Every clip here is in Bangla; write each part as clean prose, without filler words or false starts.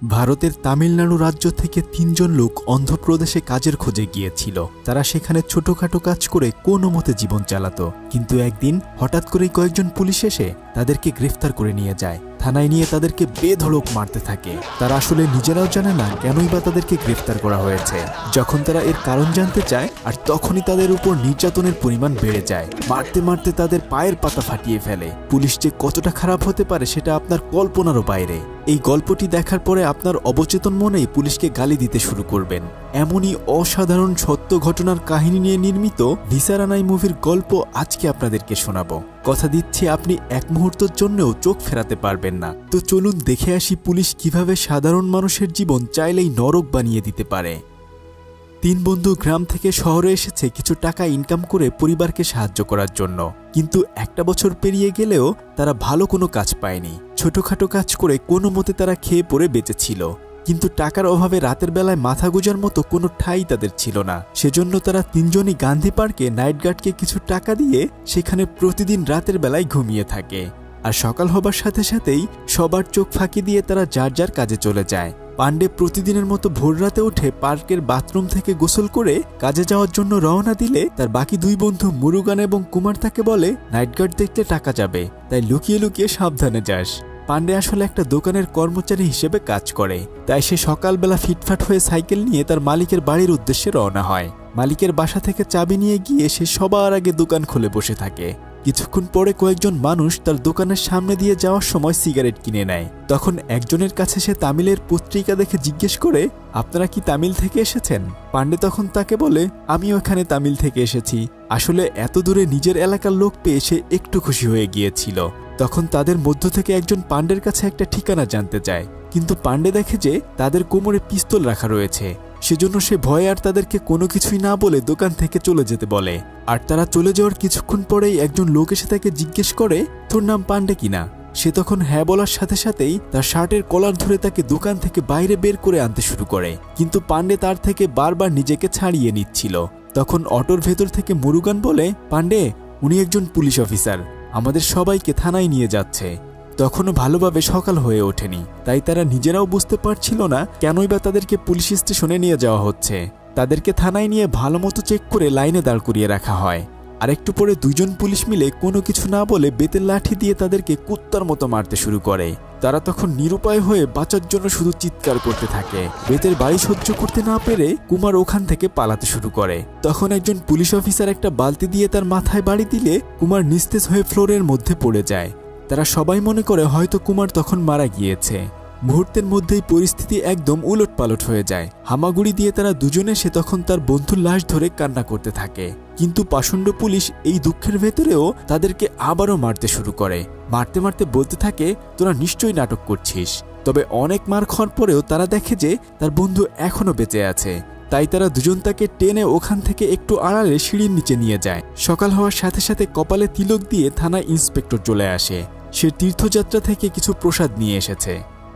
ভারতের তামিলনাড়ু রাজ্য থেকে ৩ জন লোক অন্ধ্রপ্রদেশে কাজের খোঁজে গিয়েছিল। তারা সেখানে ছোটখাটো কাজ করে কোনো মতে জীবন চালাতো, কিন্তু একদিন হঠাৎ করেই কয়েকজন পুলিশ এসে তাদেরকে গ্রেফতার করে নিয়ে যায়। থানায় নিয়ে তাদেরকে বেধড়ক মারতে থাকে। তারা আসলে নিজেরাও জানে না কেনই বা তাদেরকে গ্রেফতার করা হয়েছে। যখন তারা এর কারণ জানতে চায়, আর তখনই তাদের উপর নির্যাতনের পরিমাণ বেড়ে যায়। মারতে মারতে তাদের পায়ের পাতা ফাটিয়ে ফেলে। পুলিশ যে কতটা খারাপ হতে পারে সেটা আপনার কল্পনারও বাইরে। এই গল্পটি দেখার পরে আপনার অবচেতন মনেই পুলিশকে গালি দিতে শুরু করবেন। এমনই অসাধারণ সত্য ঘটনার কাহিনী নিয়ে নির্মিত ভিসারানাই মুভির গল্প আজকে আপনাদেরকে শোনাবো। কথা দিচ্ছি আপনি এক মুহূর্তের জন্যও চোখ ফেরাতে পারবেন না। তো চলুন দেখে আসি পুলিশ কিভাবে সাধারণ মানুষের জীবন চাইলেই নরক বানিয়ে দিতে পারে। ৩ বন্ধু গ্রাম থেকে শহরে এসেছে কিছু টাকা ইনকাম করে পরিবারকে সাহায্য করার জন্য, কিন্তু একটা বছর পেরিয়ে গেলেও তারা ভালো কোনো কাজ পায়নি। ছোটখাটো কাজ করে কোনো মতে তারা খেয়ে পড়ে বেঁচেছিল, কিন্তু টাকার অভাবে রাতের বেলায় মাথা গোজার মতো কোনো ঠাঁই তাদের ছিল না। সেজন্য তারা ৩ জনই গান্ধী পার্কে নাইট গার্ডকে কিছু টাকা দিয়ে সেখানে প্রতিদিন রাতের বেলায় ঘুমিয়ে থাকে। আর সকাল হবার সাথে সাথেই সবার চোখ ফাঁকি দিয়ে তারা যার যার কাজে চলে যায়। পান্ডে প্রতিদিনের মতো ভোর রাতে উঠে পার্কের বাথরুম থেকে গোসল করে কাজে যাওয়ার জন্য রওনা দিলে তার বাকি 2 বন্ধু মুরুগান এবং কুমার তাকে বলে, নাইট গার্ড দেখলে টাকা যাবে, তাই লুকিয়ে লুকিয়ে সাবধানে যাস। পান্ডে আসলে একটা দোকানের কর্মচারী হিসেবে কাজ করে, তাই সে সকালবেলা ফিটফাট হয়ে সাইকেল নিয়ে তার মালিকের বাড়ির উদ্দেশ্যে রওনা হয়। মালিকের বাসা থেকে চাবি নিয়ে গিয়ে সে সবার আগে দোকান খুলে বসে থাকে। কিছুক্ষণ পরে কয়েকজন মানুষ তার দোকানের সামনে দিয়ে যাওয়ার সময় সিগারেট কিনে নেয়। তখন একজনের কাছে সে তামিলের পত্রিকা দেখে জিজ্ঞেস করে, আপনারা কি তামিল থেকে এসেছেন? পান্ডে তখন তাকে বলে, আমিও এখানে তামিল থেকে এসেছি। আসলে এত দূরে নিজের এলাকার লোক পেয়ে সে একটু খুশি হয়ে গিয়েছিল। তখন তাদের মধ্য থেকে একজন পান্ডের কাছে একটা ঠিকানা জানতে চায়, কিন্তু পান্ডে দেখে যে তাদের কোমরে পিস্তল রাখা রয়েছে। সেজন্য সে ভয়ে আর তাদেরকে কোনো কিছুই না বলে দোকান থেকে চলে যেতে বলে। আর তারা চলে যাওয়ার কিছুক্ষণ পরেই একজন লোক এসে তাকে জিজ্ঞেস করে, তোর নাম পান্ডে কিনা? সে তখন হ্যাঁ বলার সাথে সাথেই তার শার্টের কলার ধরে তাকে দোকান থেকে বাইরে বের করে আনতে শুরু করে, কিন্তু পান্ডে তার থেকে বারবার নিজেকে ছাড়িয়ে নিচ্ছিল। তখন অটোর ভেতর থেকে মুরুগান বলে, পান্ডে উনি একজন পুলিশ অফিসার, আমাদের সবাইকে থানায় নিয়ে যাচ্ছে। তখনও ভালোভাবে সকাল হয়ে ওঠেনি, তাই তারা নিজেরাও বুঝতে পারছিল না কেনই বা তাদেরকে পুলিশ স্টেশনে নিয়ে যাওয়া হচ্ছে। তাদেরকে থানায় নিয়ে ভালো মতো চেক করে লাইনে দাঁড় করিয়ে রাখা হয়। আর একটু পরে 2 জন পুলিশ মিলে কোনো কিছু না বলে বেতের লাঠি দিয়ে তাদেরকে কুত্তার মতো মারতে শুরু করে। তারা তখন নিরুপায় হয়ে বাঁচার জন্য শুধু চিৎকার করতে থাকে। বেতের বাড়ি সহ্য করতে না পেরে কুমার ওখান থেকে পালাতে শুরু করে। তখন একজন পুলিশ অফিসার একটা বালতি দিয়ে তার মাথায় বাড়ি দিলে কুমার নিস্তেজ হয়ে ফ্লোরের মধ্যে পড়ে যায়। তারা সবাই মনে করে হয়তো কুমার তখন মারা গিয়েছে। মুহূর্তের মধ্যেই পরিস্থিতি একদম উলটপালট হয়ে যায়। হামাগুড়ি দিয়ে তারা দুজনে সে তখন তার বন্ধুর লাশ ধরে কান্না করতে থাকে, কিন্তু পাষণ্ড পুলিশ এই দুঃখের ভেতরেও তাদেরকে আবারও মারতে শুরু করে। মারতে মারতে বলতে থাকে, তোরা নিশ্চয়ই নাটক করছিস। তবে অনেক মার খাওয়ার পরেও তারা দেখে যে তার বন্ধু এখনো বেঁচে আছে, তাই তারা দুজন তাকে টেনে ওখান থেকে একটু আড়ালে সিঁড়ির নিচে নিয়ে যায়। সকাল হওয়ার সাথে সাথে কপালে তিলক দিয়ে থানায় ইন্সপেক্টর চলে আসে। সে তীর্থযাত্রা থেকে কিছু প্রসাদ নিয়ে এসেছে।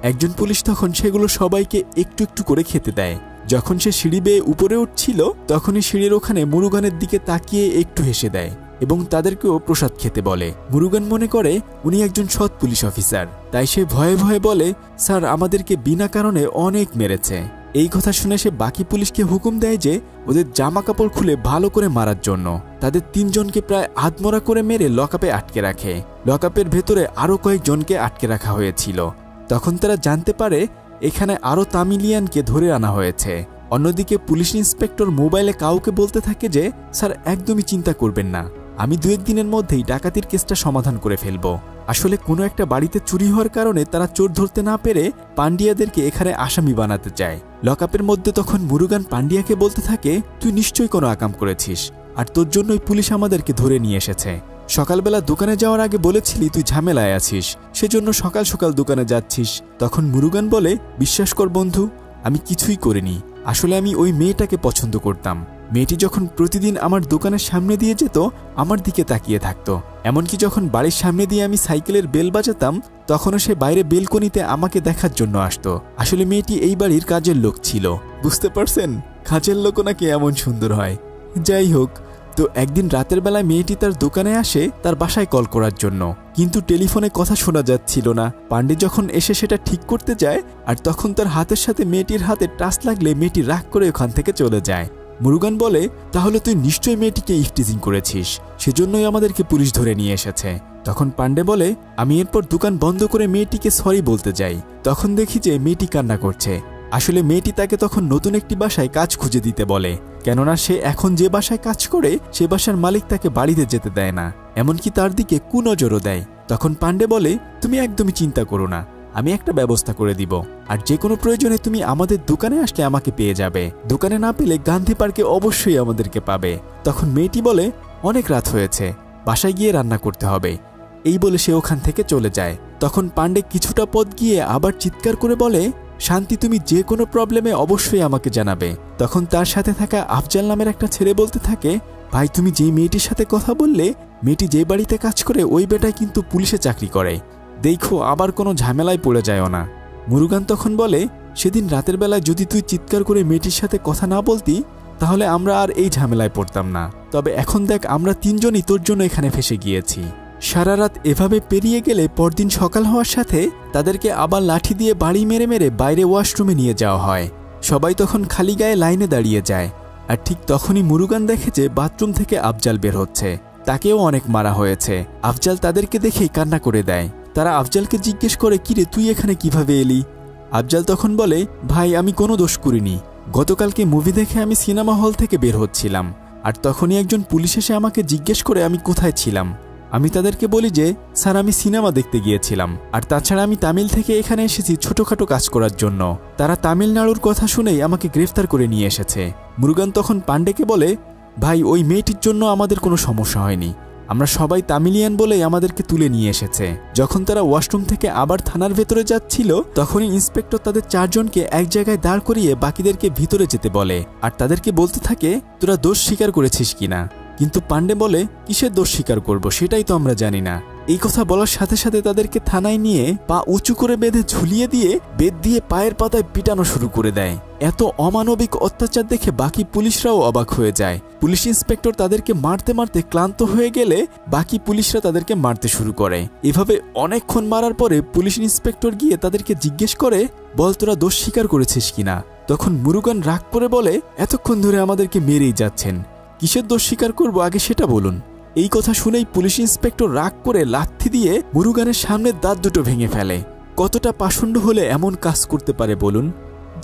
একজন পুলিশ তখন সেগুলো সবাইকে একটু একটু করে খেতে দেয়। যখন সে সিঁড়ি বেয়ে উপরে উঠছিল তখনই সিঁড়ির ওখানে মুরুগানের দিকে তাকিয়ে একটু হেসে দেয় এবং তাদেরকেও প্রসাদ খেতে বলে। মুরুগান মনে করে উনি একজন সৎ পুলিশ অফিসার, তাই সে ভয়ে ভয়ে বলে, স্যার আমাদেরকে বিনা কারণে অনেক মেরেছে। এই কথা শুনে সে বাকি পুলিশকে হুকুম দেয় যে ওদের জামা কাপড় খুলে ভালো করে মারার জন্য। তাদের 3 জনকে প্রায় আধমরা করে মেরে লকআপে আটকে রাখে। লকআপের ভেতরে আরও কয়েকজনকে আটকে রাখা হয়েছিল। তখন তারা জানতে পারে এখানে আরও তামিলিয়ানকে ধরে আনা হয়েছে। অন্যদিকে পুলিশ ইন্সপেক্টর মোবাইলে কাউকে বলতে থাকে যে, স্যার একদমই চিন্তা করবেন না, আমি 2-1 দিনের মধ্যেই ডাকাতির কেসটা সমাধান করে ফেলব। আসলে কোনো একটা বাড়িতে চুরি হওয়ার কারণে তারা চোর ধরতে না পেরে পান্ডিয়াদেরকে এখানে আসামি বানাতে চায়। লকআপের মধ্যে তখন মুরুগান পান্ডিয়াকে বলতে থাকে, তুই নিশ্চয়ই কোনো আকাম করেছিস, আর তোর জন্যই পুলিশ আমাদেরকে ধরে নিয়ে এসেছে। সকালবেলা দোকানে যাওয়ার আগে বলেছিলি তুই ঝামেলায় আছিস, সেজন্য সকাল সকাল দোকানে যাচ্ছিস। তখন মুরুগান বলে, বিশ্বাস কর বন্ধু, আমি কিছুই করিনি। আসলে আমি ওই মেয়েটাকে পছন্দ করতাম। মেয়েটি যখন প্রতিদিন আমার দোকানের সামনে দিয়ে যেত আমার দিকে তাকিয়ে থাকতো। এমনকি যখন বাড়ির সামনে দিয়ে আমি সাইকেলের বেল বাজাতাম তখনও সে বাইরে বেলকনিতে আমাকে দেখার জন্য আসতো। আসলে মেয়েটি এই বাড়ির কাজের লোক ছিল। বুঝতে পারছেন, কাজের লোকও নাকি এমন সুন্দর হয়। যাই হোক, তো একদিন রাতের বেলায় মেয়েটি তার দোকানে আসে তার বাসায় কল করার জন্য, কিন্তু টেলিফোনে কথা শোনা যাচ্ছিল না। পান্ডে যখন এসে সেটা ঠিক করতে যায় আর তখন তার হাতের সাথে মেয়েটির হাতে টাচ লাগলে মেয়েটি রাগ করে ওখান থেকে চলে যায়। মুরুগান বলে, তাহলে তুই নিশ্চয়ই মেয়েটিকে ইফটিজিং করেছিস, সেজন্যই আমাদেরকে পুলিশ ধরে নিয়ে এসেছে। তখন পান্ডে বলে, আমি এরপর দোকান বন্ধ করে মেয়েটিকে সরি বলতে যাই, তখন দেখি যে মেয়েটি কান্না করছে। আসলে মেয়েটি তাকে তখন নতুন একটি বাসায় কাজ খুঁজে দিতে বলে, কেননা সে এখন যে বাসায় কাজ করে সে বাসার মালিক তাকে বাড়িতে যেতে দেয় না, এমনকি তার দিকে কুনজরও দেয়। তখন পান্ডে বলে, তুমি একদমই চিন্তা করো না, আমি একটা ব্যবস্থা করে দিব, আর যে কোনো প্রয়োজনে তুমি আমাদের দোকানে আসলে আমাকে পেয়ে যাবে, দোকানে না পেলে গান্ধী পার্কে অবশ্যই আমাদেরকে পাবে। তখন মেয়েটি বলে, অনেক রাত হয়েছে, বাসায় গিয়ে রান্না করতে হবে, এই বলে সে ওখান থেকে চলে যায়। তখন পান্ডে কিছুটা পথ গিয়ে আবার চিৎকার করে বলে, শান্তি, তুমি যে কোনো প্রবলেমে অবশ্যই আমাকে জানাবে। তখন তার সাথে থাকা আফজাল নামের একটা ছেলে বলতে থাকে, ভাই তুমি যেই মেয়েটির সাথে কথা বললে, মেয়েটি যে বাড়িতে কাজ করে ওই বেটায় কিন্তু পুলিশে চাকরি করে, দেখো আবার কোনো ঝামেলায় পড়ে যায়ও না। মুরুগান তখন বলে, সেদিন রাতের বেলায় যদি তুই চিৎকার করে মেয়েটির সাথে কথা না বলতি তাহলে আমরা আর এই ঝামেলায় পড়তাম না, তবে এখন দেখ আমরা তিনজনই তোর জন্য এখানে ফেসে গিয়েছি। সারা রাত এভাবে পেরিয়ে গেলে পরদিন সকাল হওয়ার সাথে তাদেরকে আবার লাঠি দিয়ে বাড়ি মেরে মেরে বাইরে ওয়াশরুমে নিয়ে যাওয়া হয়। সবাই তখন খালি গায়ে লাইনে দাঁড়িয়ে যায়, আর ঠিক তখনই মুরুগান দেখে যে বাথরুম থেকে আফজাল বের হচ্ছে, তাকেও অনেক মারা হয়েছে। আফজাল তাদেরকে দেখেই কান্না করে দেয়। তারা আফজালকে জিজ্ঞেস করে, কিরে তুই এখানে কিভাবে এলি? আফজাল তখন বলে, ভাই আমি কোনো দোষ করিনি, গতকালকে মুভি দেখে আমি সিনেমা হল থেকে বের হচ্ছিলাম, আর তখনই একজন পুলিশ এসে আমাকে জিজ্ঞেস করে আমি কোথায় ছিলাম। আমি তাদেরকে বলি যে স্যার আমি সিনেমা দেখতে গিয়েছিলাম, আর তাছাড়া আমি তামিল থেকে এখানে এসেছি ছোটখাটো কাজ করার জন্য। তারা তামিলনাড়ুর কথা শুনেই আমাকে গ্রেফতার করে নিয়ে এসেছে। মুরুগান তখন পান্ডেকে বলে, ভাই ওই মেয়েটির জন্য আমাদের কোনো সমস্যা হয়নি, আমরা সবাই তামিলিয়ান বলেই আমাদেরকে তুলে নিয়ে এসেছে। যখন তারা ওয়াশরুম থেকে আবার থানার ভেতরে যাচ্ছিল তখনই ইন্সপেক্টর তাদের চারজনকে এক জায়গায় দাঁড় করিয়ে বাকিদেরকে ভিতরে যেতে বলে, আর তাদেরকে বলতে থাকে তোরা দোষ স্বীকার করেছিস কিনা। কিন্তু পান্ডে বলে, কিসের দোষ স্বীকার করব সেটাই তো আমরা জানি না। এই কথা বলার সাথে সাথে তাদেরকে থানায় নিয়ে পা উঁচু করে বেঁধে ঝুলিয়ে দিয়ে বেত দিয়ে পায়ের পাতায় পিটানো শুরু করে দেয়। এত অমানবিক অত্যাচার দেখে বাকি পুলিশরাও অবাক হয়ে যায়। পুলিশ ইন্সপেক্টর তাদেরকে মারতে মারতে ক্লান্ত হয়ে গেলে বাকি পুলিশরা তাদেরকে মারতে শুরু করে। এভাবে অনেকক্ষণ মারার পরে পুলিশ ইন্সপেক্টর গিয়ে তাদেরকে জিজ্ঞেস করে, বল তোরা দোষ স্বীকার করেছিস কিনা। তখন মুরুগান রাগ করে বলে, এতক্ষণ ধরে আমাদেরকে মেরেই যাচ্ছেন, কিসের দোষ স্বীকার করবো আগে সেটা বলুন। এই কথা শুনেই পুলিশ ইন্সপেক্টর রাগ করে লাথি দিয়ে মুরুগানের সামনের দাঁত দুটো ভেঙে ফেলে। কতটা পাষণ্ড হলে এমন কাজ করতে পারে বলুন।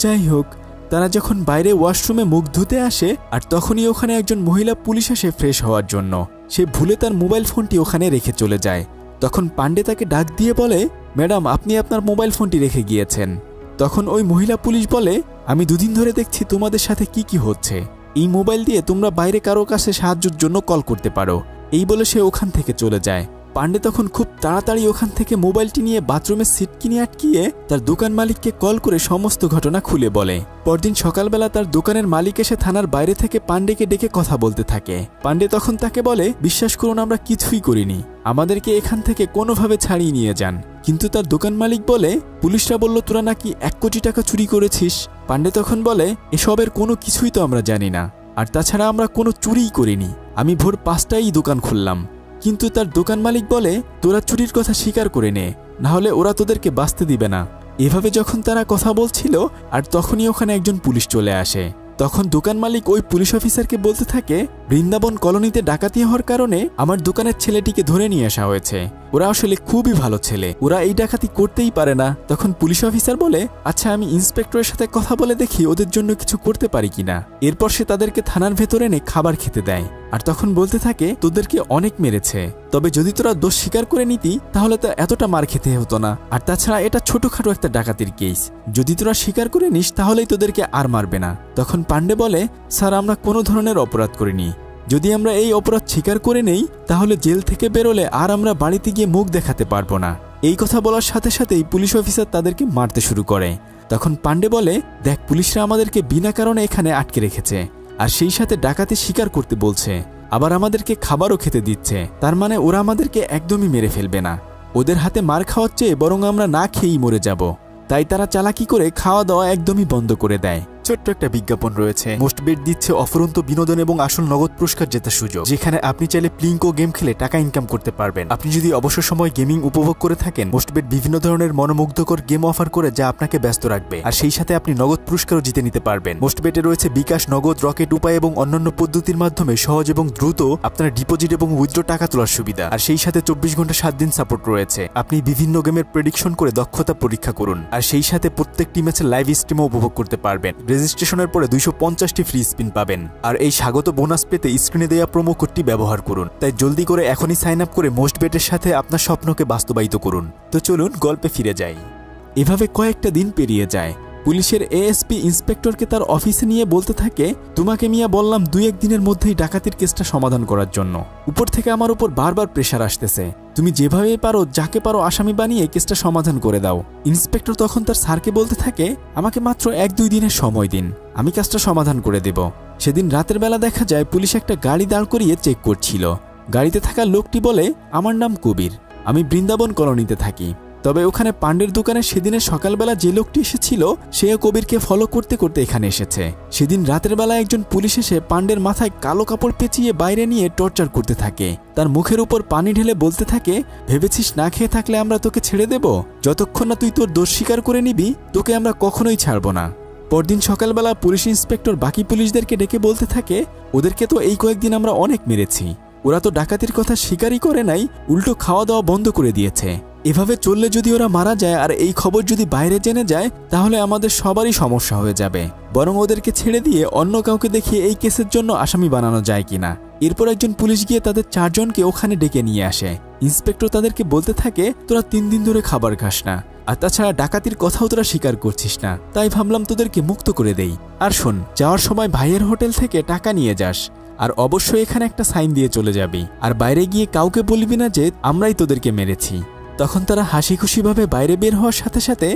যাই হোক, তারা যখন বাইরে ওয়াশরুমে মুখ ধুতে আসে আর তখনই ওখানে একজন মহিলা পুলিশ আসে ফ্রেশ হওয়ার জন্য। সে ভুলে তার মোবাইল ফোনটি ওখানে রেখে চলে যায়। তখন পান্ডে তাকে ডাক দিয়ে বলে, ম্যাডাম আপনি আপনার মোবাইল ফোনটি রেখে গিয়েছেন। তখন ওই মহিলা পুলিশ বলে, আমি দুদিন ধরে দেখছি তোমাদের সাথে কি কি হচ্ছে, এই মোবাইল দিয়ে তোমরা বাইরে কারো কাছে সাহায্যের জন্য কল করতে পারো। এই বলে সে ওখান থেকে চলে যায়। পান্ডে তখন খুব তাড়াতাড়ি ওখান থেকে মোবাইলটি নিয়ে বাথরুমে সিট কিনে আটকিয়ে তার দোকান মালিককে কল করে সমস্ত ঘটনা খুলে বলে। পরদিন সকালবেলা তার দোকানের মালিক এসে থানার বাইরে থেকে পান্ডেকে ডেকে কথা বলতে থাকে। পান্ডে তখন তাকে বলে, বিশ্বাস করুন আমরা কিছুই করিনি, আমাদেরকে এখান থেকে কোনোভাবে ছাড়িয়ে নিয়ে যান। কিন্তু তার দোকান মালিক বলে, পুলিশরা বলল তোরা নাকি 1 কোটি টাকা চুরি করেছিস। পান্ডে তখন বলে, এসবের কোনো কিছুই তো আমরা জানি না, আর তাছাড়া আমরা কোনো চুরিই করিনি, আমি ভোর 5টায় দোকান খুললাম। কিন্তু তার দোকান মালিক বলে, তোরা চুরির কথা স্বীকার করে নে, না হলে ওরা তোদেরকে বাঁচতে দিবে না। এভাবে যখন তারা কথা বলছিল আর তখনই ওখানে একজন পুলিশ চলে আসে। তখন দোকান মালিক ওই পুলিশ অফিসারকে বলতে থাকে, বৃন্দাবন কলোনিতে ডাকাতি হওয়ার কারণে আমার দোকানের ছেলেটিকে ধরে নিয়ে আসা হয়েছে, ওরা আসলে খুবই ভালো ছেলে, ওরা এই ডাকাতি করতেই পারে না। তখন পুলিশ অফিসার বলে, আচ্ছা আমি ইন্সপেক্টরের সাথে কথা বলে দেখি ওদের জন্য কিছু করতে পারি কিনা। এরপর সে তাদেরকে থানার ভেতরে এনে খাবার খেতে দেয়, আর তখন বলতে থাকে, তোদেরকে অনেক মেরেছে, তবে যদি তোরা দোষ স্বীকার করে নিতি তাহলে তো এতটা মার খেতে হতো না, আর তাছাড়া এটা ছোটখাটো একটা ডাকাতির কেস, যদি তোরা স্বীকার করে নিস তাহলেই তোদেরকে আর মারবে না। তখন পান্ডে বলে, স্যার আমরা কোনো ধরনের অপরাধ করিনি, যদি আমরা এই অপরাধ স্বীকার করে নেই তাহলে জেল থেকে বেরোলে আর আমরা বাড়িতে গিয়ে মুখ দেখাতে পারবো না। এই কথা বলার সাথে সাথেই পুলিশ অফিসার তাদেরকে মারতে শুরু করে। তখন পান্ডে বলে, দেখ পুলিশরা আমাদেরকে বিনা কারণে এখানে আটকে রেখেছে, আর সেই সাথে ডাকাতি স্বীকার করতে বলছে, আবার আমাদেরকে খাবারও খেতে দিচ্ছে, তার মানে ওরা আমাদেরকে একদমই মেরে ফেলবে না, ওদের হাতে মার খাওয়ার চেয়ে বরং আমরা না খেয়েই মরে যাব। তাই তারা চালাকি করে খাওয়া দাওয়া একদমই বন্ধ করে দেয়। ছোট্ট একটা বিজ্ঞাপন রয়েছে। মোস্টবেট দিচ্ছে অফুরন্ত বিনোদন এবং আসল নগদ পুরস্কার জেতার সুযোগ, যেখানে আপনি চাইলে প্লিঙ্কো গেম খেলে টাকা ইনকাম করতে পারবেন। আপনি যদি অবসর সময় গেমিং উপভোগ করে থাকেন, মোস্টবেট বিভিন্ন ধরনের মনোমুগ্ধকর গেম অফার করে যা আপনাকে ব্যস্ত রাখবে, আর সেই সাথে আপনি নগদ পুরস্কারও জিতে নিতে পারবেন। মোস্টবেটে রয়েছে বিকাশ, নগদ, রকেট উপায় এবং অন্যান্য পদ্ধতির মাধ্যমে সহজ এবং দ্রুত আপনার ডিপোজিট এবং উইথড্র টাকা তোলার সুবিধা, আর সেই সাথে 24 ঘন্টা 7 দিন সাপোর্ট রয়েছে। আপনি বিভিন্ন গেমের প্রেডিকশন করে দক্ষতা পরীক্ষা করুন, আর সেই সাথে প্রত্যেকটি ম্যাচের লাইভ স্ট্রিমও উপভোগ করতে পারবেন। রেজিস্ট্রেশনের পরে 250টি ফ্রি স্পিন পাবেন, আর এই স্বাগত বোনাস পেতে স্ক্রিনে দেওয়া প্রোমো কোডটি ব্যবহার করুন। তাই জলদি করে এখনই সাইন আপ করে মোস্টবেটের সাথে আপনার স্বপ্নকে বাস্তবায়িত করুন। তো চলুন গল্পে ফিরে যাই। এভাবে কয়েকটা দিন পেরিয়ে যায়। পুলিশের এএসপি ইন্সপেক্টরকে তার অফিসে নিয়ে বলতে থাকে, তোমাকে মিয়া বললাম 2-1 দিনের মধ্যেই ডাকাতির কেসটা সমাধান করার জন্য। উপর থেকে আমার উপর বারবার প্রেশার আসতেছে, তুমি যেভাবে পারো যাকে পারো আসামি বানিয়ে কেসটা সমাধান করে দাও। ইন্সপেক্টর তখন তার স্যারকে বলতে থাকে, আমাকে মাত্র 1-2 দিনের সময় দিন, আমি কাজটা সমাধান করে দেব। সেদিন রাতের বেলা দেখা যায় পুলিশ একটা গাড়ি দাঁড় করিয়ে চেক করছিল। গাড়িতে থাকা লোকটি বলে, আমার নাম কবির, আমি বৃন্দাবন কলোনিতে থাকি। তবে ওখানে পান্ডের দোকানে সেদিনের সকালবেলা যে লোকটি এসেছিল সেও কবিরকে ফলো করতে করতে এখানে এসেছে। সেদিন রাতের বেলা একজন পুলিশ এসে পান্ডের মাথায় কালো কাপড় পেঁচিয়ে বাইরে নিয়ে টর্চার করতে থাকে। তার মুখের উপর পানি ঢেলে বলতে থাকে, ভেবেছিস না খেয়ে থাকলে আমরা তোকে ছেড়ে দেব? যতক্ষণ না তুই তোর দোষ স্বীকার করে নিবি তোকে আমরা কখনোই ছাড়ব না। পরদিন সকালবেলা পুলিশ ইন্সপেক্টর বাকি পুলিশদেরকে ডেকে বলতে থাকে, ওদেরকে তো এই কয়েকদিন আমরা অনেক মেরেছি, ওরা তো ডাকাতির কথা স্বীকারই করে নাই, উল্টো খাওয়া দাওয়া বন্ধ করে দিয়েছে। এভাবে চললে যদি ওরা মারা যায় আর এই খবর যদি বাইরে জেনে যায় তাহলে আমাদের সবারই সমস্যা হয়ে যাবে। বরং ওদেরকে ছেড়ে দিয়ে অন্য কাউকে দেখিয়ে এই কেসের জন্য আসামি বানানো যায় কিনা। এরপর একজন পুলিশ গিয়ে তাদের 4 জনকে ওখানে ডেকে নিয়ে আসে। ইন্সপেক্টর তাদেরকে বলতে থাকে, তোরা 3 দিন ধরে খাবার খাস না, আর তাছাড়া ডাকাতির কথাও তোরা স্বীকার করছিস না, তাই ভাবলাম তোদেরকে মুক্ত করে দেই। আর শোন, যাওয়ার সময় ভাইয়ের হোটেল থেকে টাকা নিয়ে যাস, আর অবশ্যই এখানে একটা সাইন দিয়ে চলে যাবি, আর বাইরে গিয়ে কাউকে বলবি না যে আমরাই তোদেরকে মেরেছি। তখন তারা হাসি খুশিভাবে বাইরে বের হওয়ার সাথে সাথে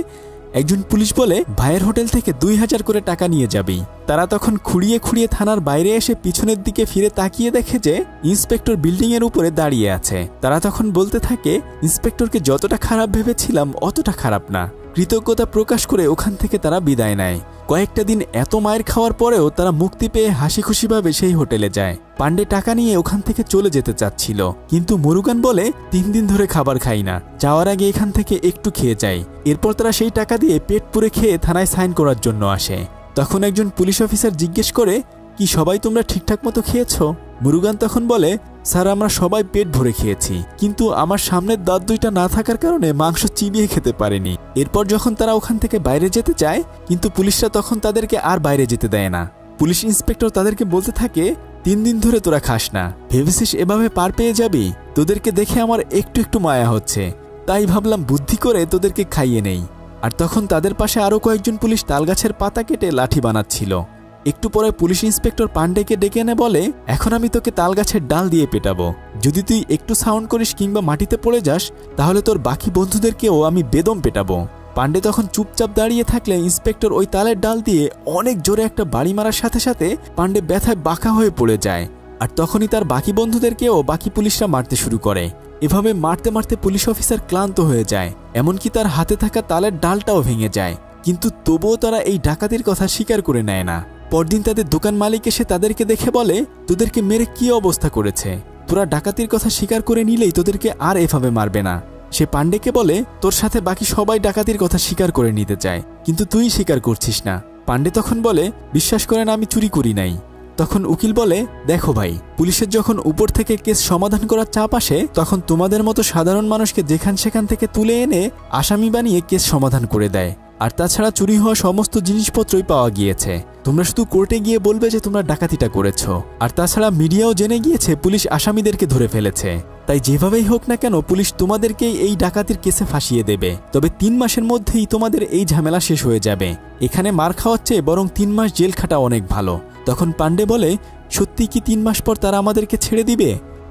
একজন পুলিশ বলে, ভাইয়ের হোটেল থেকে 2000 করে টাকা নিয়ে যাবি। তারা তখন খুঁড়িয়ে খুঁড়িয়ে থানার বাইরে এসে পিছনের দিকে ফিরে তাকিয়ে দেখে যে ইন্সপেক্টর বিল্ডিং এর উপরে দাঁড়িয়ে আছে। তারা তখন বলতে থাকে, ইন্সপেক্টরকে যতটা খারাপ ভেবেছিলাম অতটা খারাপ না। কৃতজ্ঞতা প্রকাশ করে ওখান থেকে তারা বিদায় নেয়। কয়েকটা দিন এত মায়ের খাওয়ার পরেও তারা মুক্তি পেয়ে হাসি খুশিভাবে সেই হোটেলে যায়। পান্ডে টাকা নিয়ে ওখান থেকে চলে যেতে চাচ্ছিল, কিন্তু মুরুগান বলে, 3 দিন ধরে খাবার খাই না, যাওয়ার আগে এখান থেকে একটু খেয়ে যাই। এরপর তারা সেই টাকা দিয়ে পেট পুরে খেয়ে থানায় সাইন করার জন্য আসে। তখন একজন পুলিশ অফিসার জিজ্ঞেস করে, কি সবাই তোমরা ঠিকঠাক মতো খেয়েছো? মুরুগান তখন বলে, স্যার আমরা সবাই পেট ভরে খেয়েছি, কিন্তু আমার সামনের দাঁত 2টা না থাকার কারণে মাংস চিবিয়ে খেতে পারেনি। এরপর যখন তারা ওখান থেকে বাইরে যেতে চায়, কিন্তু পুলিশরা তখন তাদেরকে আর বাইরে যেতে দেয় না। পুলিশ ইন্সপেক্টর তাদেরকে বলতে থাকে, 3 দিন ধরে তোরা খাস না, ভেবেছিস এভাবে পার পেয়ে যাবি? তোদেরকে দেখে আমার একটু একটু মায়া হচ্ছে, তাই ভাবলাম বুদ্ধি করে তোদেরকে খাইয়ে নেই। আর তখন তাদের পাশে আরো কয়েকজন পুলিশ তালগাছের পাতা কেটে লাঠি বানাচ্ছিল। একটু পরে পুলিশ ইন্সপেক্টর পান্ডেকে ডেকে এনে বলে, এখন আমি তোকে তালগাছের ডাল দিয়ে পেটাবো, যদি তুই একটু সাউন্ড করিস কিংবা মাটিতে পড়ে যাস তাহলে তোর বাকি বন্ধুদেরকেও আমি বেদম পেটাবো। পান্ডে তখন চুপচাপ দাঁড়িয়ে থাকলে ইন্সপেক্টর ওই তালের ডাল দিয়ে অনেক জোরে একটা বাড়ি মারার সাথে সাথে পান্ডে ব্যথায় বাঁকা হয়ে পড়ে যায়। আর তখনই তার বাকি বন্ধুদেরকেও বাকি পুলিশরা মারতে শুরু করে। এভাবে মারতে মারতে পুলিশ অফিসার ক্লান্ত হয়ে যায়, এমনকি তার হাতে থাকা তালের ডালটাও ভেঙে যায়। কিন্তু তবুও তারা এই ডাকাতির কথা স্বীকার করে নেয় না। পরদিন তাদের দোকান মালিক এসে তাদেরকে দেখে বলে, তোদেরকে মেরে কি অবস্থা করেছে, তোরা ডাকাতির কথা স্বীকার করে নিলেই তোদেরকে আর এভাবে মারবে না। সে পান্ডেকে বলে, তোর সাথে বাকি সবাই ডাকাতির কথা স্বীকার করে নিতে চায়, কিন্তু তুই স্বীকার করছিস না। পান্ডে তখন বলে, বিশ্বাস করেন আমি চুরি করি নাই। তখন উকিল বলে, দেখো ভাই, পুলিশের যখন উপর থেকে কেস সমাধান করার চাপ আসে তখন তোমাদের মতো সাধারণ মানুষকে যেখান সেখান থেকে তুলে এনে আসামি বানিয়ে কেস সমাধান করে দেয়। আর তাছাড়া চুরি হওয়া সমস্ত জিনিসপত্রই পাওয়া গিয়েছে, তোমরা শুধু কোর্টে গিয়ে বলবে যে তোমরা ডাকাতিটা করেছো। আর তাছাড়া মিডিয়াও জেনে গিয়েছে পুলিশ আসামিদেরকে ধরে ফেলেছে, তাই যেভাবেই হোক না কেন পুলিশ তোমাদেরকেই এই ডাকাতির কেসে ফাঁসিয়ে দেবে। তবে 3 মাসের মধ্যেই তোমাদের এই ঝামেলা শেষ হয়ে যাবে, এখানে মার খাওয়ার চেয়ে বরং 3 মাস জেল খাটা অনেক ভালো। তখন পান্ডে বলে, সত্যি কি 3 মাস পর তারা আমাদেরকে ছেড়ে দিবে?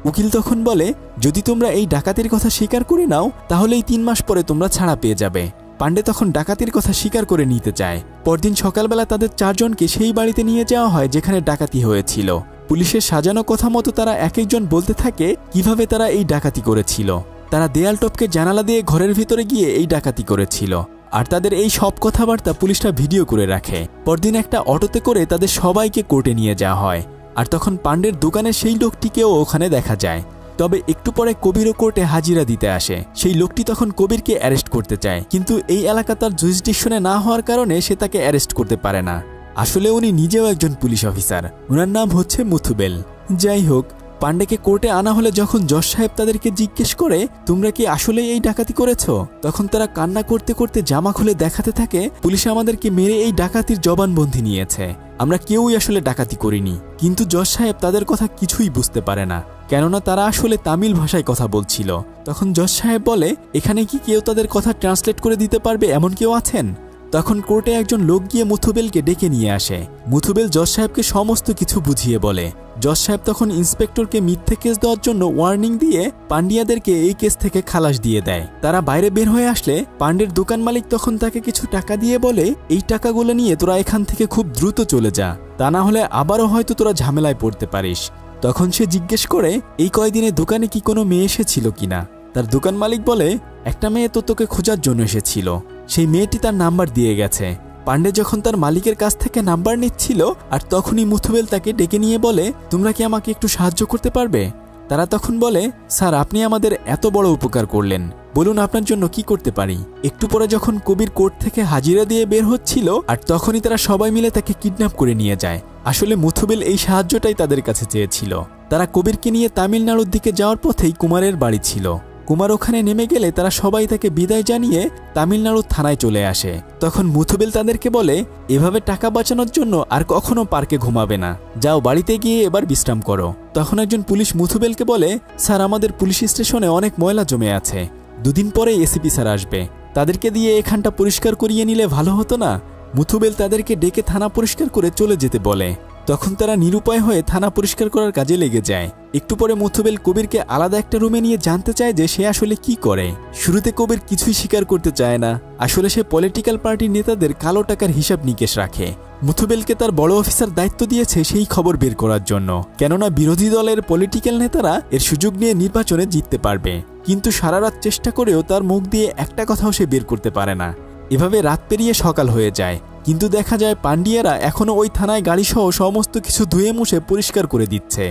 উকিল তখন বলে, যদি তোমরা এই ডাকাতির কথা স্বীকার করে নাও তাহলে এই 3 মাস পরে তোমরা ছাড়া পেয়ে যাবে। পান্ডে তখন ডাকাতির কথা স্বীকার করে নিতে চায়। পরদিন সকালবেলা তাদের 4 জনকে সেই বাড়িতে নিয়ে যাওয়া হয় যেখানে ডাকাতি হয়েছিল। পুলিশের সাজানো কথা মতো তারা এক একজন বলতে থাকে কিভাবে তারা এই ডাকাতি করেছিল। তারা দেয়াল টপকে জানালা দিয়ে ঘরের ভিতরে গিয়ে এই ডাকাতি করেছিল। আর তাদের এই সব কথাবার্তা পুলিশরা ভিডিও করে রাখে। পরদিন একটা অটোতে করে তাদের সবাইকে কোর্টে নিয়ে যাওয়া হয়। আর তখন পাণ্ডের দোকানে সেই লোকটিকেও ওখানে দেখা যায়। তবে একটু পরে কবিরও কোর্টে হাজিরা দিতে আসে। সেই লোকটি তখন কবিরকে অ্যারেস্ট করতে চায়, কিন্তু এই এলাকা তার জুরিসডিকশনে না হওয়ার কারণে সে তাকে অ্যারেস্ট করতে পারে না। আসলে উনি নিজেও একজন পুলিশ অফিসার, ওনার নাম হচ্ছে মুথুবেল। যাই হোক, পাণ্ডেকে কোর্টে আনা হলে যখন জজ সাহেব তাদেরকে জিজ্ঞেস করে তোমরা কি আসলে এই ডাকাতি করেছো, তখন তারা কান্না করতে করতে জামা খুলে দেখাতে থাকে পুলিশ আমাদেরকে মেরে এই ডাকাতির জবানবন্দি নিয়েছে, আমরা কেউই আসলে ডাকাতি করিনি। কিন্তু জজ সাহেব তাদের কথা কিছুই বুঝতে পারে না, কেননা তারা আসলে তামিল ভাষায় কথা বলছিল। তখন জজ সাহেব বলে এখানে কি কেউ তাদের কথা ট্রান্সলেট করে দিতে পারবে, এমন কেউ আছেন? তখন কোর্টে একজন লোক গিয়ে মুথুবেলকে ডেকে নিয়ে আসে। মুথুবেল জজ সাহেবকে সমস্ত কিছু বুঝিয়ে বলে। জজ সাহেব তখন ইন্সপেক্টরকে মিথ্যে কেস দেওয়ার জন্য ওয়ার্নিং দিয়ে পান্ডিয়াদেরকে এই কেস থেকে খালাস দিয়ে দেয়। তারা বাইরে বের হয়ে আসলে পাণ্ডের দোকান মালিক তখন তাকে কিছু টাকা দিয়ে বলে এই টাকাগুলো নিয়ে তোরা এখান থেকে খুব দ্রুত চলে যা, তা না হলে আবারও হয়তো তোরা ঝামেলায় পড়তে পারিস। তখন সে জিজ্ঞেস করে এই কয়দিনে দোকানে কি কোনো মেয়ে এসেছিল কিনা। তার দোকান মালিক বলে একটা মেয়ে তো তোকে খোঁজার জন্য এসেছিল, সেই মেয়েটি তার নাম্বার দিয়ে গেছে। পাণ্ডে যখন তার মালিকের কাছ থেকে নাম্বার নিচ্ছিল আর তখনই মুথুবেল তাকে ডেকে নিয়ে বলে তোমরা কি আমাকে একটু সাহায্য করতে পারবে? তারা তখন বলে স্যার আপনি আমাদের এত বড় উপকার করলেন, বলুন আপনার জন্য কি করতে পারি। একটু পরে যখন কবির কোর্ট থেকে হাজিরা দিয়ে বের হচ্ছিল আর তখনই তারা সবাই মিলে তাকে কিডন্যাপ করে নিয়ে যায়। আসলে মুথুবেল এই সাহায্যটাই তাদের কাছে চেয়েছিল। তারা কবিরকে নিয়ে তামিলনাড়ুর দিকে যাওয়ার পথেই কুমারের বাড়ি ছিল। কুমার ওখানে নেমে গেলে তারা সবাই তাকে বিদায় জানিয়ে তামিলনাড়ুর থানায় চলে আসে। তখন মুথুবেল তাদেরকে বলে এভাবে টাকা বাঁচানোর জন্য আর কখনো পার্কে ঘুমাবে না, যাও বাড়িতে গিয়ে এবার বিশ্রাম করো। তখন একজন পুলিশ মুথুবেলকে বলে স্যার আমাদের পুলিশ স্টেশনে অনেক ময়লা জমে আছে, দুদিন পরে এসিপি স্যার আসবে, তাদেরকে দিয়ে এখানটা পরিষ্কার করিয়ে নিলে ভালো হতো না? মুথুবেল তাদেরকে ডেকে থানা পরিষ্কার করে চলে যেতে বলে। তখন তারা নিরুপায় হয়ে থানা পরিষ্কার করার কাজে লেগে যায়। একটু পরে মুথুবেল কবিরকে আলাদা একটা রুমে নিয়ে জানতে চায় যে সে আসলে কি করে। শুরুতে কবির কিছুই স্বীকার করতে চায় না, আসলে সে পলিটিক্যাল পার্টির নেতাদের কালো টাকার হিসাব নিকেশ রাখে। মুথুবেলকে তার বড় অফিসার দায়িত্ব দিয়েছে সেই খবর বের করার জন্য, কেননা বিরোধী দলের পলিটিক্যাল নেতারা এর সুযোগ নিয়ে নির্বাচনে জিততে পারবে। কিন্তু সারা রাত চেষ্টা করেও তার মুখ দিয়ে একটা কথাও সে বের করতে পারে না। এভাবে রাত পেরিয়ে সকাল হয়ে যায়, কিন্তু দেখা যায় পান্ডিয়ারা এখনো ওই থানায় গাড়িসহ সমস্ত কিছু ধুয়ে মুছে পরিষ্কার করে দিচ্ছে।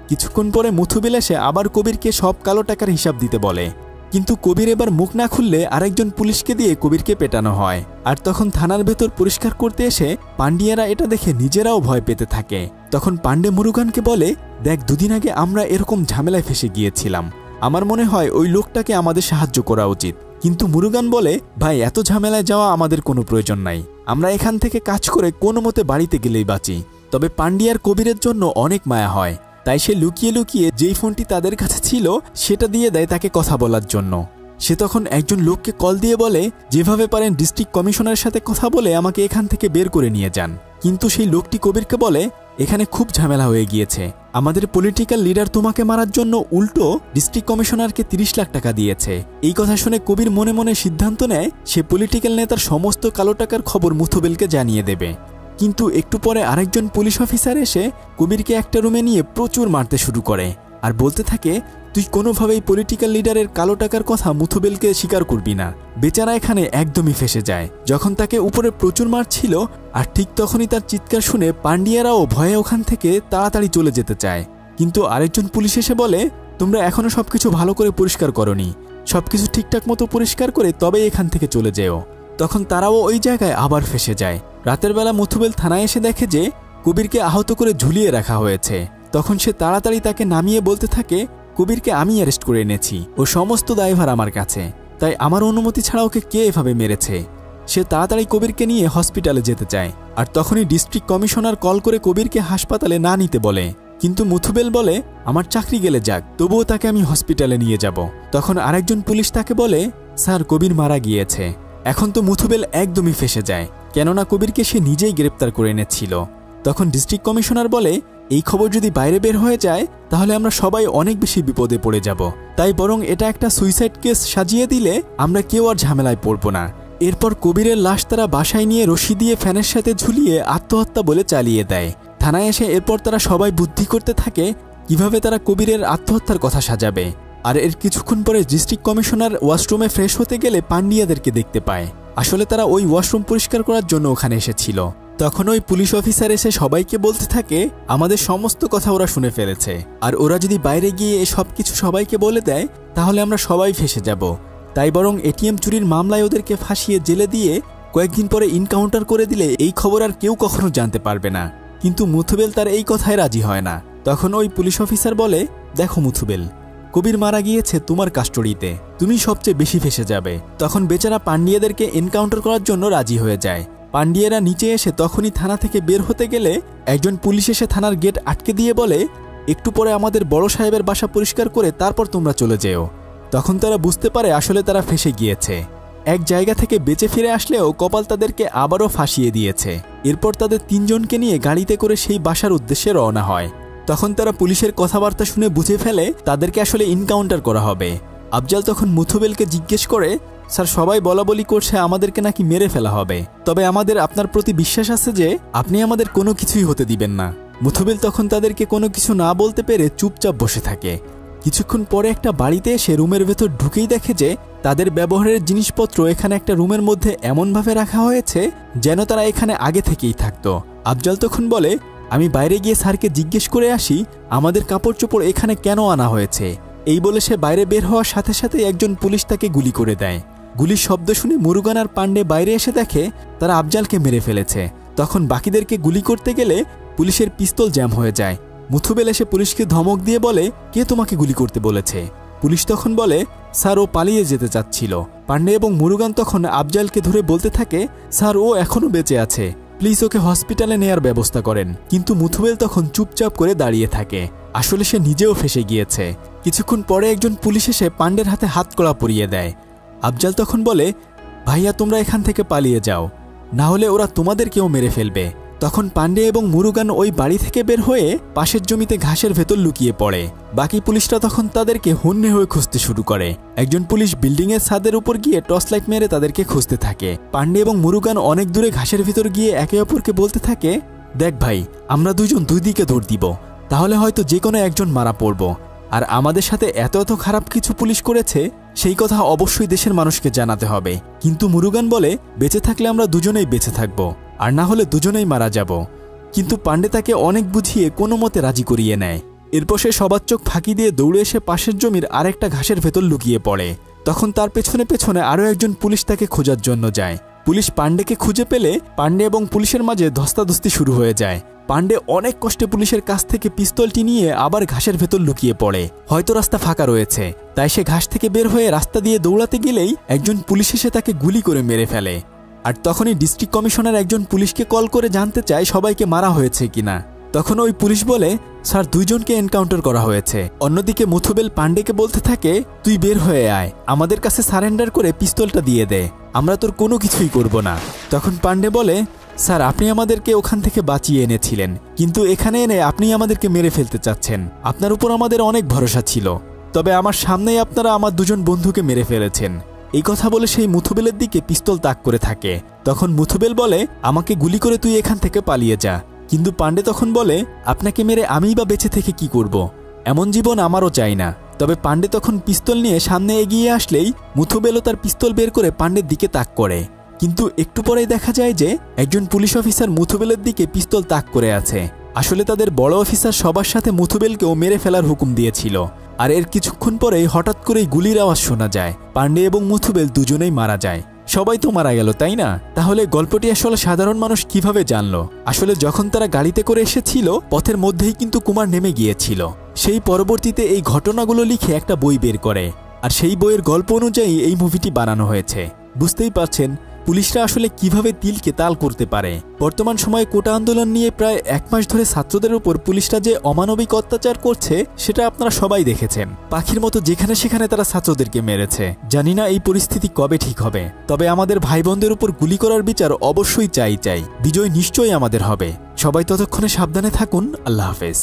কিছুক্ষণ পরে মুথুবেল এসে আবার কবিরকে সব কালো টাকার হিসাব দিতে বলে, কিন্তু কবির এবার মুখ না খুললে আরেকজন পুলিশকে দিয়ে কবিরকে পেটানো হয়। আর তখন থানার ভেতর পরিষ্কার করতে এসে পান্ডিয়ারা এটা দেখে নিজেরাও ভয় পেতে থাকে। তখন পাণ্ডে মুরুগানকে বলে দেখ দুদিন আগে আমরা এরকম ঝামেলায় ফেসে গিয়েছিলাম, আমার মনে হয় ওই লোকটাকে আমাদের সাহায্য করা উচিত। কিন্তু মুরুগান বলে ভাই এত ঝামেলায় যাওয়া আমাদের কোনো প্রয়োজন নাই, আমরা এখান থেকে কাজ করে কোনো মতে বাড়িতে গেলেই বাঁচি। তবে পান্ডিয়ার কবিরের জন্য অনেক মায়া হয়, তাই সে লুকিয়ে লুকিয়ে যেই ফোনটি তাদের কাছে ছিল সেটা দিয়ে দেয় তাকে কথা বলার জন্য। সে তখন একজন লোককে কল দিয়ে বলে যেভাবে পারেন ডিস্ট্রিক্ট কমিশনারের সাথে কথা বলে আমাকে এখান থেকে বের করে নিয়ে যান। কিন্তু সেই লোকটি কবিরকে বলে এখানে খুব ঝামেলা হয়ে গিয়েছে, আমাদের পলিটিক্যাল লিডার তোমাকে মারার জন্য উল্টো ডিস্ট্রিক্ট কমিশনারকে 30 লাখ টাকা দিয়েছে। এই কথা শুনে কবির মনে মনে সিদ্ধান্ত নেয় সে পলিটিক্যাল নেতার সমস্ত কালো টাকার খবর মুথুবেলকে জানিয়ে দেবে। কিন্তু একটু পরে আরেকজন পুলিশ অফিসার এসে কবিরকে একটা রুমে নিয়ে প্রচুর মারতে শুরু করে আর বলতে থাকে তুই কোনোভাবেই পলিটিক্যাল লিডারের কালো টাকার কথা মুথুবেলকে স্বীকার করবি না। বেচারা এখানে একদমই ফেসে যায়। যখন তাকে উপরে প্রচুর মারছিল আর ঠিক তখনই তার চিৎকার শুনে পান্ডিয়ারাও ভয়ে ওখান থেকে তাড়াতাড়ি চলে যেতে চায়। কিন্তু আরেকজন পুলিশ এসে বলে তোমরা এখনো সবকিছু ভালো করে পরিষ্কার করনি, সবকিছু ঠিকঠাক মতো পরিষ্কার করে তবে এখান থেকে চলে যেও। তখন তারাও ওই জায়গায় আবার ফেসে যায়। রাতের বেলা মুথুবেল থানায় এসে দেখে যে কবিরকে আহত করে ঝুলিয়ে রাখা হয়েছে। তখন সে তাড়াতাড়ি তাকে নামিয়ে বলতে থাকে কবিরকে আমি অ্যারেস্ট করে এনেছি, ও সমস্ত দায়ভার আমার কাছে, তাই আমার অনুমতি ছাড়া ওকে কে এভাবে মেরেছে। সে তাড়াতাড়ি কবিরকে নিয়ে হসপিটালে যেতে চায় আর তখনই ডিস্ট্রিক্ট কমিশনার কল করে কবিরকে হাসপাতালে না নিতে বলে। কিন্তু মুথুবেল বলে আমার চাকরি গেলে যাক, তবুও তাকে আমি হসপিটালে নিয়ে যাব। তখন আরেকজন পুলিশ তাকে বলে স্যার কবির মারা গিয়েছে। এখন তো মুথুবেল একদমই ফেসে যায়, কেননা কবিরকে সে নিজেই গ্রেপ্তার করে এনেছিল। তখন ডিস্ট্রিক্ট কমিশনার বলে এই খবর যদি বাইরে বের হয়ে যায় তাহলে আমরা সবাই অনেক বেশি বিপদে পড়ে যাব, তাই বরং এটা একটা সুইসাইড কেস সাজিয়ে দিলে আমরা কেউ আর ঝামেলায় পড়ব না। এরপর কবিরের লাশ তারা বাসায় নিয়ে রশি দিয়ে ফ্যানের সাথে ঝুলিয়ে আত্মহত্যা বলে চালিয়ে দেয়। থানায় এসে এরপর তারা সবাই বুদ্ধি করতে থাকে কিভাবে তারা কবিরের আত্মহত্যার কথা সাজাবে। আর এর কিছুক্ষণ পরে ডিস্ট্রিক্ট কমিশনার ওয়াশরুমে ফ্রেশ হতে গেলে পান্ডিয়াদেরকে দেখতে পায় আসলে তারা ওই ওয়াশরুম পরিষ্কার করার জন্য ওখানে এসেছিল। তখন ওই পুলিশ অফিসার এসে সবাইকে বলতে থাকে আমাদের সমস্ত কথা ওরা শুনে ফেলেছে, আর ওরা যদি বাইরে গিয়ে সব কিছু সবাইকে বলে দেয় তাহলে আমরা সবাই ফেঁসে যাব। তাই বরং এটিএম চুরির মামলায় ওদেরকে ফাঁসিয়ে জেলে দিয়ে কয়েকদিন পরে ইনকাউন্টার করে দিলে এই খবর আর কেউ কখনো জানতে পারবে না। কিন্তু মুথুবেল তার এই কথায় রাজি হয় না। তখন ওই পুলিশ অফিসার বলে, দেখো মুথুবেল, কবির মারা গিয়েছে তোমার কাস্টডিতে, তুমি সবচেয়ে বেশি ফেঁসে যাবে। তখন বেচারা পান্ডিয়াদেরকে এনকাউন্টার করার জন্য রাজি হয়ে যায়। পান্ডিয়ারা নিচে এসে তখনই থানা থেকে বের হতে গেলে একজন পুলিশ এসে থানার গেট আটকে দিয়ে বলে, একটু পরে আমাদের বড় সাহেবের বাসা পরিষ্কার করে তারপর তোমরা চলে যেও। তখন তারা বুঝতে পারে আসলে তারা ফেঁসে গিয়েছে। এক জায়গা থেকে বেঁচে ফিরে আসলেও কপাল তাদেরকে আবারও ফাঁসিয়ে দিয়েছে। এরপর তাদের 3 জনকে নিয়ে গাড়িতে করে সেই বাসার উদ্দেশ্যে রওনা হয়। তখন তারা পুলিশের কথাবার্তা শুনে বুঝে ফেলে তাদেরকে আসলে ইনকাউন্টার করা হবে। আফজাল তখন মুথুবেলকে জিজ্ঞেস করে, স্যার সবাই বলাবলি করছে আমাদেরকে নাকি মেরে ফেলা হবে, তবে আমাদের আপনার প্রতি বিশ্বাস আছে যে আপনি আমাদের কোনো কিছুই হতে দিবেন না। মুথুবেল তখন তাদেরকে কোনো কিছু না বলতে পেরে চুপচাপ বসে থাকে। কিছুক্ষণ পরে একটা বাড়িতে এসে রুমের ভেতর ঢুকেই দেখে যে তাদের ব্যবহারের জিনিসপত্র এখানে একটা রুমের মধ্যে এমনভাবে রাখা হয়েছে যেন তারা এখানে আগে থেকেই থাকতো। আফজাল তখন বলে, আমি বাইরে গিয়ে স্যারকে জিজ্ঞেস করে আসি আমাদের কাপড় চোপড় এখানে কেন আনা হয়েছে। এই বলে সে বাইরে বের হওয়ার সাথে সাথে একজন পুলিশ তাকে গুলি করে দেয়। গুলির শব্দ শুনে মুরুগান আর পান্ডে বাইরে এসে দেখে তারা আফজালকে মেরে ফেলেছে। তখন বাকিদেরকে গুলি করতে গেলে পুলিশের পিস্তল জ্যাম হয়ে যায়। মুথুবেল এসে পুলিশকে ধমক দিয়ে বলে, কে তোমাকে গুলি করতে বলেছে? পুলিশ তখন বলে, স্যার ও পালিয়ে যেতে চাচ্ছিল। পান্ডে এবং মুরুগান তখন আফজালকে ধরে বলতে থাকে, স্যার ও এখনো বেঁচে আছে, প্লিজ ওকে হসপিটালে নেয়ার ব্যবস্থা করেন। কিন্তু মুথুবেল তখন চুপচাপ করে দাঁড়িয়ে থাকে। আসলে সে নিজেও ফেঁসে গিয়েছে। কিছুক্ষণ পরে একজন পুলিশ এসে পান্ডের হাতে হাতকড়া পরিয়ে দেয়। আফজাল তখন বলে, ভাইয়া তোমরা এখান থেকে পালিয়ে যাও, না হলে ওরা তোমাদেরকেও মেরে ফেলবে। তখন পান্ডে এবং মুরুগান ওই বাড়ি থেকে বের হয়ে পাশের জমিতে ঘাসের ভেতর লুকিয়ে পড়ে। বাকি পুলিশরা তখন তাদেরকে হন্যে হয়ে খুঁজতে শুরু করে। একজন পুলিশ বিল্ডিংয়ের ছাদের উপর গিয়ে টর্চ লাইট মেরে তাদেরকে খুঁজতে থাকে। পান্ডে এবং মুরুগান অনেক দূরে ঘাসের ভিতর গিয়ে একে অপরকে বলতে থাকে, দেখ ভাই, আমরা দুজন দুই দিকে দৌড় দিব, তাহলে হয়তো যে কোনো একজন মারা পড়ব। আর আমাদের সাথে এত এত খারাপ কিছু পুলিশ করেছে সেই কথা অবশ্যই দেশের মানুষকে জানাতে হবে। কিন্তু মুরুগান বলে, বেঁচে থাকলে আমরা দুজনেই বেঁচে থাকব, আর না হলে দুজনেই মারা যাব। কিন্তু পান্ডে তাকে অনেক বুঝিয়ে কোনো মতে রাজি করিয়ে নেয়। এরপর সে সবার চোখ ফাঁকি দিয়ে দৌড়ে এসে পাশের জমির আরেকটা ঘাসের ভেতর লুকিয়ে পড়ে। তখন তার পেছনে পেছনে আরও একজন পুলিশ তাকে খোঁজার জন্য যায়। পুলিশ পান্ডেকে খুঁজে পেলে পান্ডে এবং পুলিশের মাঝে ধস্তাধস্তি শুরু হয়ে যায়। পান্ডে অনেক কষ্টে পুলিশের কাছ থেকে পিস্তলটি নিয়ে আবার ঘাসের ভেতর লুকিয়ে পড়ে। হয়তো রাস্তা ফাঁকা রয়েছে, তাই সে ঘাস থেকে বের হয়ে রাস্তা দিয়ে দৌড়াতে গেলেই একজন পুলিশ এসে তাকে গুলি করে মেরে ফেলে। আর তখনই ডিস্ট্রিক্ট কমিশনার একজন পুলিশকে কল করে জানতে চায় সবাইকে মারা হয়েছে কিনা। তখন ওই পুলিশ বলে, স্যার 2 জনকে এনকাউন্টার করা হয়েছে। অন্যদিকে মুথুবেল পান্ডেকে বলতে থাকে, তুই বের হয়ে আয়, আমাদের কাছে সারেন্ডার করে পিস্তলটা দিয়ে দে, আমরা তোর কোনো কিছুই করব না। তখন পান্ডে বলে, স্যার আপনি আমাদেরকে ওখান থেকে বাঁচিয়ে এনেছিলেন, কিন্তু এখানে এনে আপনি আমাদেরকে মেরে ফেলতে চাচ্ছেন। আপনার উপর আমাদের অনেক ভরসা ছিল, তবে আমার সামনেই আপনারা আমার 2 জন বন্ধুকে মেরে ফেলেছেন। এই কথা বলে সেই মুথুবেলের দিকে পিস্তল তাক করে থাকে। তখন মুথুবেল বলে, আমাকে গুলি করে তুই এখান থেকে পালিয়ে যা। কিন্তু পান্ডে তখন বলে, আপনাকে মেরে আমিই বা বেঁচে থেকে কি করব, এমন জীবন আমারও চাই না। তবে পান্ডে তখন পিস্তল নিয়ে সামনে এগিয়ে আসলেই মুথুবেলও তার পিস্তল বের করে পান্ডের দিকে তাক করে। কিন্তু একটু পরেই দেখা যায় যে একজন পুলিশ অফিসার মুথুবেলের দিকে পিস্তল তাক করে আছে। আসলে তাদের বড় অফিসার সবার সাথে মুথুবেলকেও মেরে ফেলার হুকুম দিয়েছিল। আর এর কিছুক্ষণ পরেই হঠাৎ করেই গুলির আওয়াজ শোনা যায়। পান্ডে এবং মুথুবেল দুজনেই মারা যায়। সবাই তো মারা গেল, তাই না? তাহলে গল্পটি আসলে সাধারণ মানুষ কিভাবে জানলো? আসলে যখন তারা গাড়িতে করে এসেছিল পথের মধ্যেই কিন্তু কুমার নেমে গিয়েছিল। সেই পরবর্তীতে এই ঘটনাগুলো লিখে একটা বই বের করে, আর সেই বইয়ের গল্প অনুযায়ী এই মুভিটি বানানো হয়েছে। বুঝতেই পারছেন পুলিশরা আসলে কিভাবে তিলকে তাল করতে পারে। বর্তমান সময়ে কোটা আন্দোলন নিয়ে প্রায় 1 মাস ধরে ছাত্রদের উপর পুলিশরা যে অমানবিক অত্যাচার করছে সেটা আপনারা সবাই দেখেছেন। পাখির মতো যেখানে সেখানে তারা ছাত্রদেরকে মেরেছে। জানি না এই পরিস্থিতি কবে ঠিক হবে, তবে আমাদের ভাই বোনদের উপর গুলি করার বিচার অবশ্যই চাই। বিজয় নিশ্চয়ই আমাদের হবে। সবাই ততক্ষণে সাবধানে থাকুন। আল্লাহ হাফেজ।